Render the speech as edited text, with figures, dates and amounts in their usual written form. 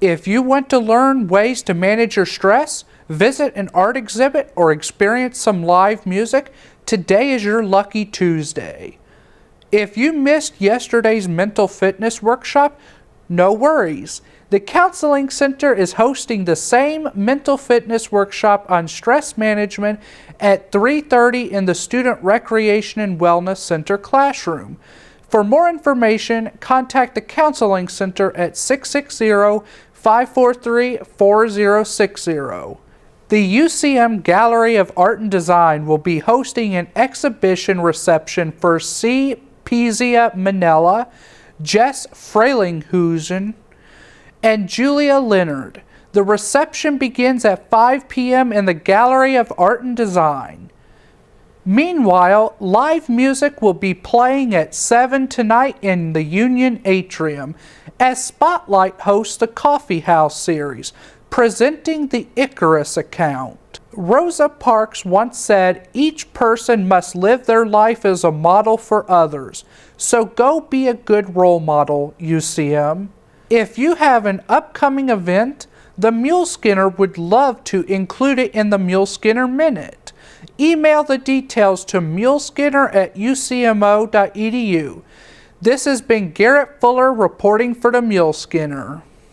If you want to learn ways to manage your stress, visit an art exhibit, or experience some live music, today is your lucky Tuesday. If you missed yesterday's mental fitness workshop, no worries. The Counseling Center is hosting the same mental fitness workshop on stress management at 3:30 in the Student Recreation and Wellness Center classroom. For more information, contact the Counseling Center at 660-543-4060. The UCM Gallery of Art and Design will be hosting an exhibition reception for C. Pizia Manella, Jess Freilinghusen, and Julia Leonard. The reception begins at 5 p.m. in the Gallery of Art and Design. Meanwhile, live music will be playing at 7 tonight in the Union Atrium as Spotlight hosts the Coffee House series, presenting the Icarus account. Rosa Parks once said, "Each person must live their life as a model for others. So go be a good role model, UCM." If you have an upcoming event, the Muleskinner would love to include it in the Muleskinner Minute. Email the details to muleskinner@ucmo.edu. This has been Garrett Fuller reporting for the Muleskinner.